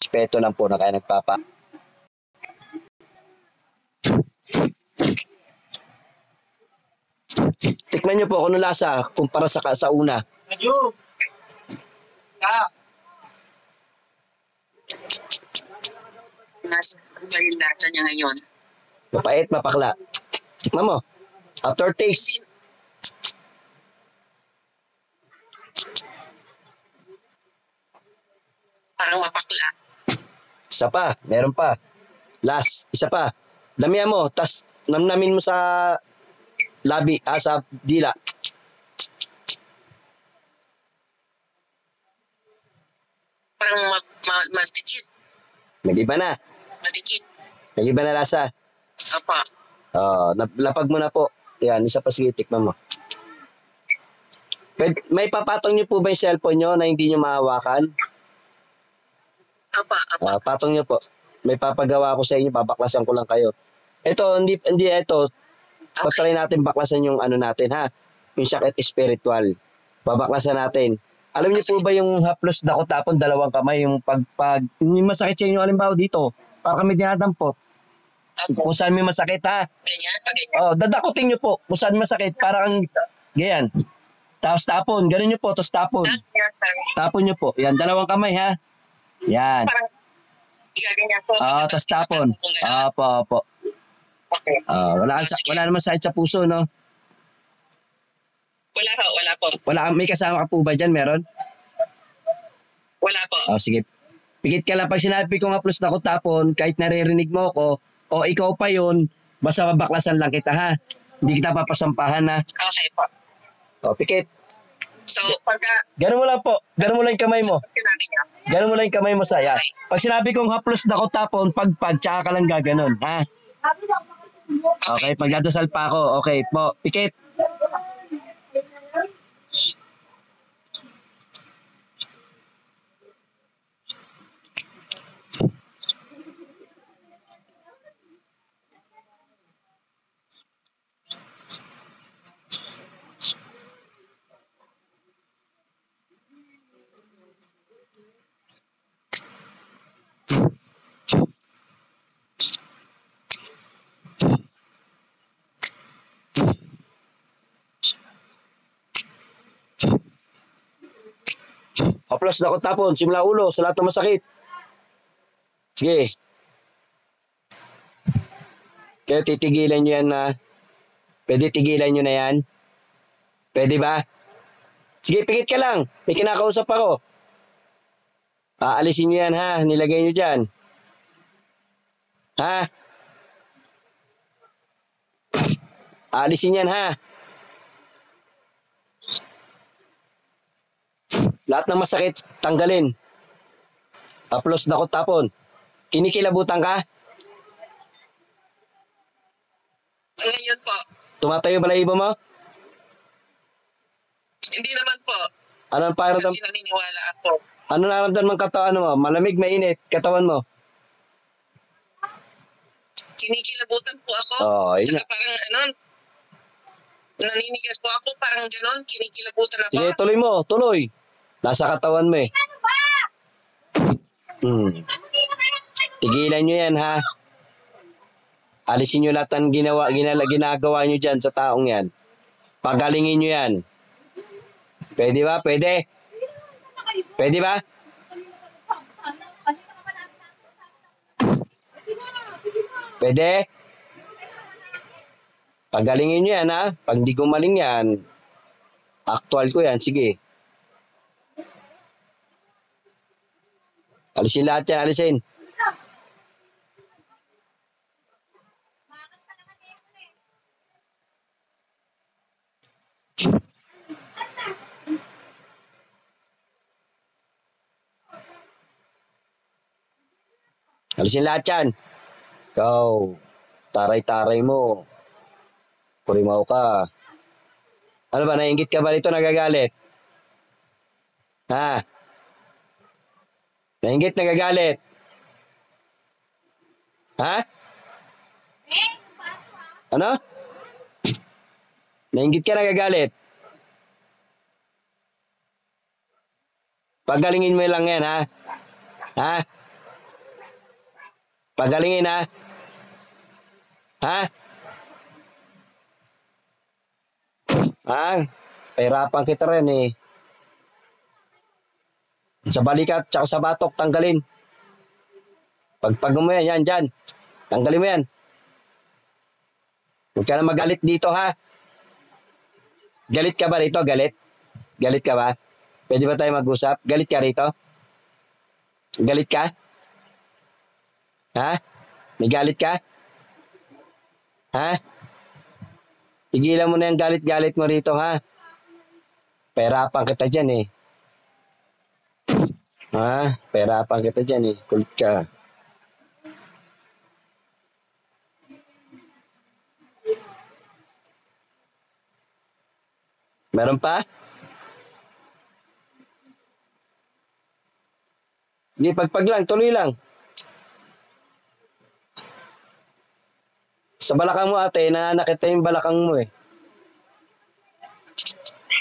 respeto lang po na kaya nagpapa. Tikman nyo po kung ano lasa kumpara sa una. Nasa yung lasa niya ngayon. Mapait, mapakla. Tikman mo. Aftertaste. Parang mapakla. Isa pa. Meron pa. Last. Isa pa. Damihan mo. Tas namnamin mo sa labi. Sa dila. Parang matikit. Nag-iba na. Matikit. Nag-iba na lasa. Apa. Lapag mo na po. Yan. Isa pa. Sige. Tikman mo. May papatong nyo po ba yung cellphone nyo na hindi nyo mahawakan? Apa. Patong nyo po. May papagawa ko sa inyo. Babaklasan ko lang kayo. Ito, hindi ito. Patry natin baklasan yung ano natin, ha? Yung sakit spiritual. Babaklasan natin. Alam niyo po ba yung haplos dako tapon dalawang kamay, yung yung masakit sa inyo, alimbawa dito, para kami dinadampot. Kung saan may masakit, ha? Ganyan? Dadakutin nyo po. Kung saan masakit, parang ganyan. Tapos tapon. Ganun nyo po, tapos tapon. Tapon nyo po. Yan, dalawang kamay, ha? Yan. Parang igaganyan po. Tapos tapon. Opo. Okay. Wala naman sakit sa puso, no? Wala po. May kasama ka po ba dyan? Meron? Wala po. Sige. Pikit ka lang. Pag sinabi ko nga plus na ko tapon, kahit naririnig mo ko, o ikaw pa yun, basta mabaklasan lang kita, ha? Hindi kita papasampahan, ha? Okay po. Pikit. So, pagka... Ganun mo lang po. Ganun mo lang yung kamay mo. Sinabi niya. Ganun mo lang yung kamay mo, saya. Okay. Pag sinabi kong haplos na ko tapon, pagpag, tsaka ka lang gaganon, ha? Okay, pagdadasal pa ako. Okay po. Pikit. Haplos na ko tapon. Simula ulo sa lahat ng masakit. Sige. Kaya titigilan nyo yan na. Pwede tigilan nyo na yan. Pwede ba? Sige, pikit ka lang. May kinakausap ako. Aalisin nyo yan, ha? Nilagay nyo dyan. Ha? Aalisin yan, ha? Lahat ng masakit, tanggalin. Haplos na ko tapon. Kinikilabutan ka? Ngayon po. Tumatayo ba na iba mo? Hindi naman po. Ano ang pakiramdam? Kasi naniniwala ako. Ano naramdaman ng katawan mo? Malamig, mainit, katawan mo? Kinikilabutan po ako. Yun nga. Parang naninigas po ako. Parang ganon. Kinikilabutan ako. Sige, tuloy mo, tuloy. Nasa katawan mo eh. Tigilan nyo yan, ha? Alisin nyo lahat ang ginagawa nyo dyan sa taong yan. Pagalingin nyo yan. Pwede ba? Pwede? Pwede ba? Pwede? Pagalingin nyo yan, ha? Pag di gumaling yan, actual ko yan. Sige. Alisin lahat yan, alisin. Alisin lahat yan. Ikaw, taray-taray mo. Kurimaw ka. Ano ba, nainggit ka ba dito, nagagalit? Ha? Nainggit, nagagalit? Ha? Ano? Nainggit ka, nagagalit? Pagalingin mo lang yan, ha? Ha? Pagalingin, ha? Ha? Ha? Pahirapan kita rin, eh. Sa balikat, tsaka sa batok, tanggalin. Pagpag mo yan, dyan. Tanggalin mo yan. Huwag ka na magalit dito, ha? Galit ka ba rito? Galit? Galit ka ba? Pwede ba tayo mag-usap? Galit ka rito? Galit ka? Ha? May galit ka? Ha? Tigilan mo na yung galit-galit mo rito, ha? Pahirapan kita dyan, eh. Ha? Pahirapan kita dyan, eh. Kulit ka. Meron pa? Sige, pagpag lang, tuloy lang. Sa balakang mo, ate, nananakit na yung balakang mo, eh.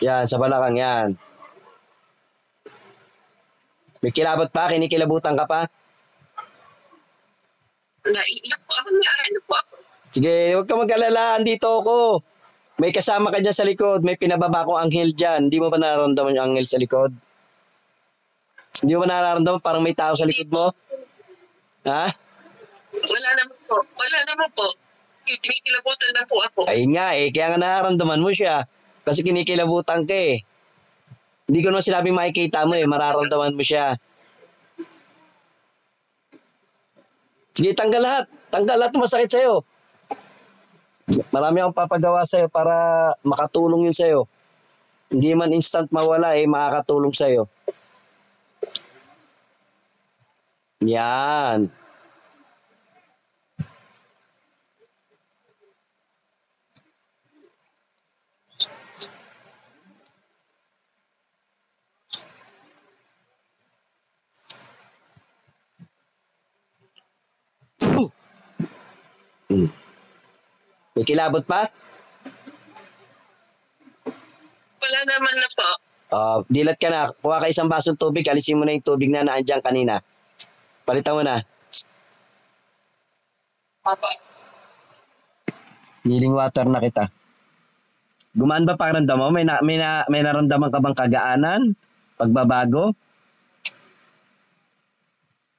Yan, sa balakang, yan. May kilabot pa? Kinikilabutan ka pa? Naiiyak po ako. Ano po ako? Sige, huwag ka mag-alala. Andito ako. May kasama ka dyan sa likod. May pinababa kong anghel dyan. Hindi mo ba nararamdaman yung anghel sa likod? Hindi mo ba nararamdaman parang may tao sa likod mo? Ha? Wala naman po. Wala naman po. Kinikilabutan na po ako. Ayun nga eh. Kaya nga nararamdaman mo siya. Kasi kinikilabutan ka eh. Hindi ko naman sinabing makikita mo eh. Mararamdaman mo siya. Sige, tanggal lahat. Tanggal lahat masakit sa'yo. Marami akong papagawa sa'yo para makatulong yun sa'yo. Hindi man instant mawala eh, makakatulong sa'yo. Yan. May kilabot pa? Wala naman na po. Dilat ka na. Kuha ka isang basong tubig. Alisin mo na yung tubig na naandyan kanina. Palitan mo na. Papa. Healing water na kita. Gumaan ba pakiramdam mo? May naramdaman ka bang kagaanan? Pagbabago?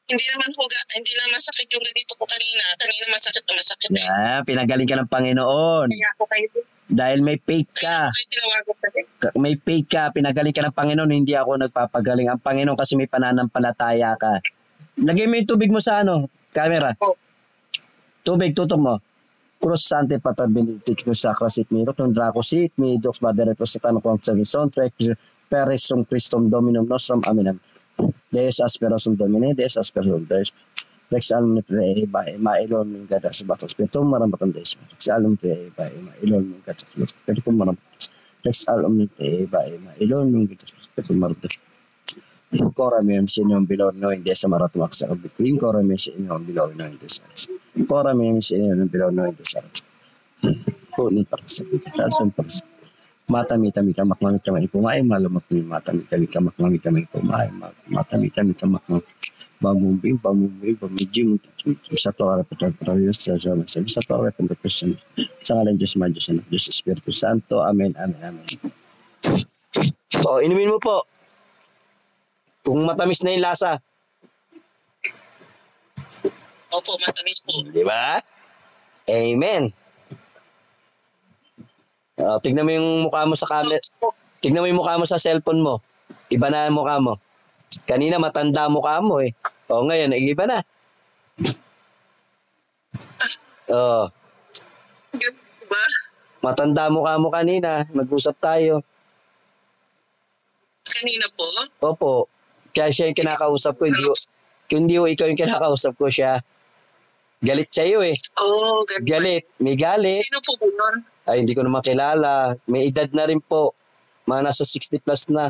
Hindi naman sakit yung ganito ko kanina. Kanina masakit na masakit. Pinagaling ka ng Panginoon. Kaya ako kayo. Dahil may faith Kaya ka. ako kayo tinawagan kasi. May faith ka. Pinagaling ka ng Panginoon. Hindi ako nagpapagaling. Ang Panginoon kasi may pananampalataya ka. Lagay mo yung tubig mo sa camera. Oh. Tubig, tutok mo. Cruz Sante Pater Benedictus Sacra Sit Miro, Ton Draco Sit, Mi Dox Badereto Satano Conservation, Peres Sum Christum Dominum Nostrum, Amen. Deus Asperosum Domine, Deus Asperosum Deus, Rex Alum Prei Bae, Mailon Gadas Batos Petum, Maramatan Deus, Rex Alum Prei Bae, Mailon Gadas Petum, Maramatan Rex Alum Prei Bae, Mailon Gadas Petum, Maramatan Cora mem sinong bilor no hindi sa maratumak sa between Cora mem sinong bilor no hindi sa Cora mem sinong bilor no hindi sa po ni participate tason participate mata mita mita makmamit kamay pumay malamak ni mata mita mita makmamit kamay pumay mata mita mita makmam bamumbi bamijim sa to ara petrolio sa to ara petrolio sa ngalan Diyos Madiyos Anak Diyos Espiritu Santo amen amen amen. Inumin mo po. Kung matamis na yung lasa. Opo, matamis po. Di ba? Amen. Tignan mo yung mukha mo sa camera. Tignan mo yung mukha mo sa cellphone mo. Iba na ang mukha mo. Kanina matanda mukha mo eh. Ngayon, iba na. Diba? Matanda mukha mo kanina. Mag-usap tayo. Kanina po? Opo. Kaya siya yung kinakausap ko. Hindi ikaw yung kinakausap ko siya. Galit sa'yo eh. Oo, ganun. Galit. May galit. Sino po po yun? Ay, hindi ko naman kilala. May edad na rin po. Mga nasa 60 plus na.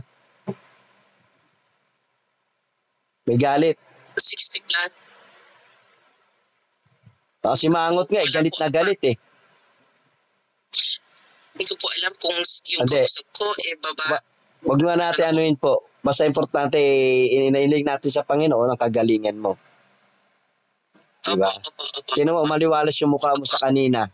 May galit. 60 plus. Si Mangot nga, galit na galit eh. Hindi ko po alam kung yung Hindi. kausap ko, baba. Wag nga natin anuin po. Basta importante, inailig natin sa Panginoon ang kagalingan mo. Diba? Sino mo, maliwalas yung mukha mo sa kanina.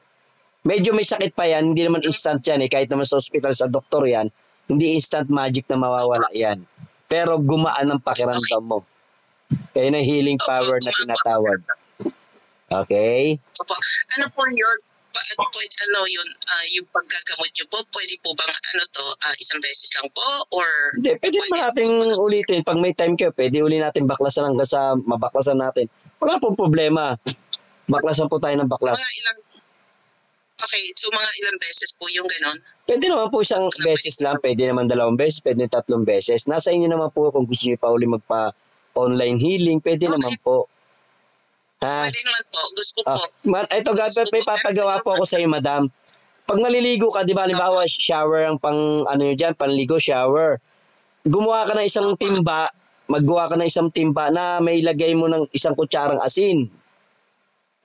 Medyo may sakit pa yan, hindi naman instant yan eh. Kahit naman sa ospital, sa doktor yan, hindi instant magic na mawawala yan. Pero gumaan ang pakiramdam mo. Kaya na healing power na tinatawag. Okay? Opo. Ano po yun? Yung paggagamot nyo po, pwede po bang isang beses lang po? Or Hindi, pwede naman natin ulitin. Pag may time kayo, pwede uli natin baklasan hanggang sa mabaklasan natin. Wala pong problema. Baklasan po tayo ng baklas. So mga ilang beses po yung ganon? Pwede naman po isang beses lang, pwede naman 2 beses, pwede 3 beses. Nasa inyo naman po kung gusto niyo pa uli magpa-online healing, pwede naman po. Ha? Pwede naman po, gusto po. Ito, God, may papagawa po ako sa iyo, madam. Pag maliligo ka, di ba, halimbawa, shower ang panligo, shower. Gumawa ka ng isang timba, maggawa ka ng isang timba na may lagay mo ng 1 kutsarang asin.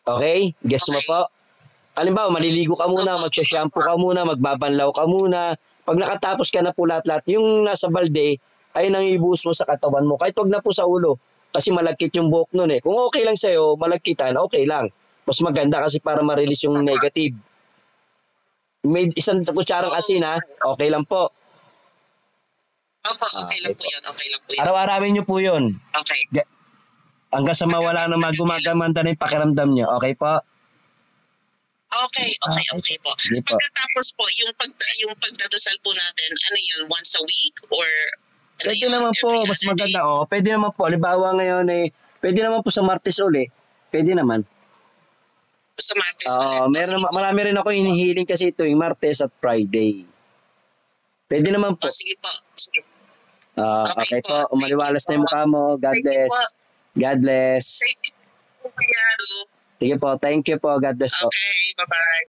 Okay? Gets mo po? Halimbawa, maliligo ka muna, magsha-shampoo ka muna, magbabanlaw ka muna. Pag nakatapos ka na po lahat-lahat, yung nasa balde, ay nang ibuhos mo sa katawan mo. Kahit wag na po sa ulo. Kasi malagkit yung buhok nun eh. Kung okay lang sa'yo, malagkitan, okay lang. Mas maganda kasi para ma-release yung negative. May 1 kutsarang asin ha, okay lang po. Opo, okay lang po yun. Okay lang po yun. Araw-arawin nyo po yun. Okay. Hanggang sa mawala na gumagamanda na yung pakiramdam nyo. Okay po? Okay po. Sige po. Pagkatapos po, yung pagdadasal po natin, ano yun, once a week or Pwede naman po, mas maganda. Pwede naman po. Halimbawa ngayon pwede naman po sa Martes uli. Pwede naman. Sa Martes Marami rin ako hinihiling kasi ito yung Martes at Friday. Pwede naman po. Sige po. Sige. Okay po. Umaliwalas na yung mukha mo. God bless. God bless. Thank you po. Sige po. Thank you po. God bless po. Okay, bye-bye.